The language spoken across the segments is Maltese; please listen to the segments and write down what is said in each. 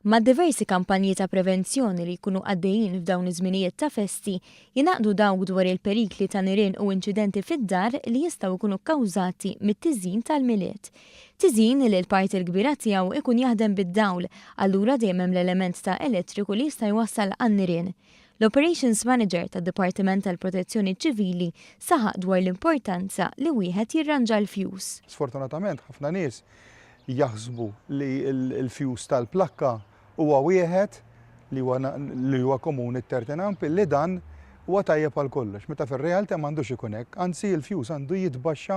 Ma' diversi kampanji ta' prevenzjoni li jkunu għaddejjin f'dawn iż-żminijiet ta' festi, jinaqdu dawk dwar il-perikli ta' nirien u inċidenti fid-dar li jistgħu jkunu kkawżati mit-tiżjin tal-Milied. Tiżjin li l-parti l-kbira tiegħu ikun jaħdem bid-dawl, allura dejjem hemm l-element ta' elettriku li jista' jwassal għan-nirien. L-Operations Manager tad-Dipartiment tal-Protezzjoni Ċivili saħaq dwar l-importanza li wieħed jirranġa l-fjus. Sfortunatament ħafna nies jaħsbu li l-fjus tal-plakka huwa wieħed li huwa komuni t-tertinamp li dan huwa tajjeb għal kollox. Meta fir-realtà m'għandux ikun hekk, anzi l-fjus għandu jitbaxxa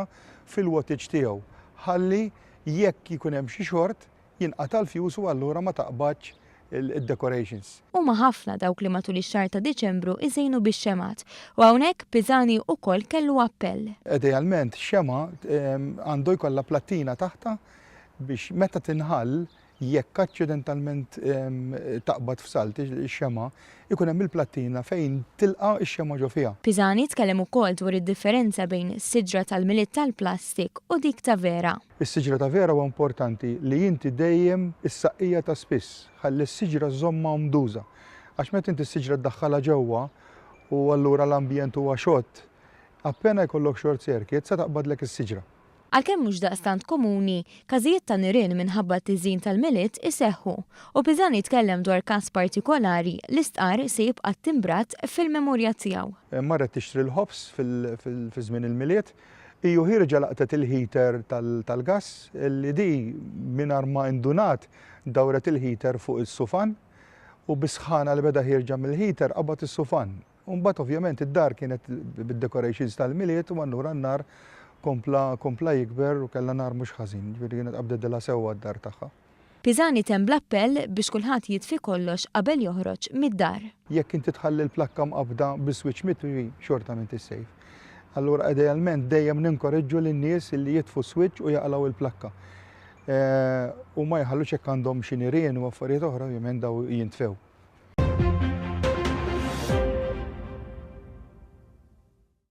fil-wattage tiegħu. Ħalli jekk ikun hemm xi xort jinqata' l-fjus u allura ma taqbadx il-decorations. Huma ħafna dawk li matul ix-xahar ta' Diċembru iżejnu bix-xemat u hawnhekk Pisani wkoll kellu appell. Idealment xema għandu jkollha plattina taħta biex meta tinħall jekk aċċidentalment taqbad f'salt ix-xema ikun hemm il-plattina fejn tilqa' ix-xema ġo fiha. Pisani tkellem ukoll dwar id-differenza bejn is-siġra tal-Milied tal-plastik u dik ta' vera. Is-siġra ta' vera huwa importanti li inti dejjem is-saqqija ta' spiss ħalli s-siġra żommha mduża. Għax meta inti s-siġra ddaħħalha ġewwa u allura l-ambjent huwa xott, appena jkollok short circuit se taqbadlek is-siġra. Għalkemm mhux daqstant komuni, każijiet ta' nirien minħabba t-tiżjin tal-Milied iseħħu u Pisani tkellem dwar każ partikolari li stqar se jibqa' timbrat fil-memorja tiegħu. Marret tixtri l-ħobs fi żmien il-Milied, hiju ħirġa laqtet il-heater tal-gass li di mingħajr ma indunat dawret il-heater fuq is-sufan u bisħana li beda ħirġa mill-heater qabad is-sufan. U mbagħad ovvjament id-dar kienet bid-decorations tal-Milied u allura n-nar kompla jikber u kellha nar mhux ħażin, ġifieri kienet qabdedilha sewwa d-dar tagħha. Pisani temm l-appell biex kulħadd jitfi kollox qabel joħroġ mid-dar. Jekk inti tħalli l-plakka mqabda bis-switch mitwi xorta minn tissejf. Allura idealment dejjem ninkoreġġu lin-nies li jitfu switch u jaqlaw il-plakka. U ma jħallux hekk għandhom xi nirien u affarijiet oħra ovvjament daw jintfew.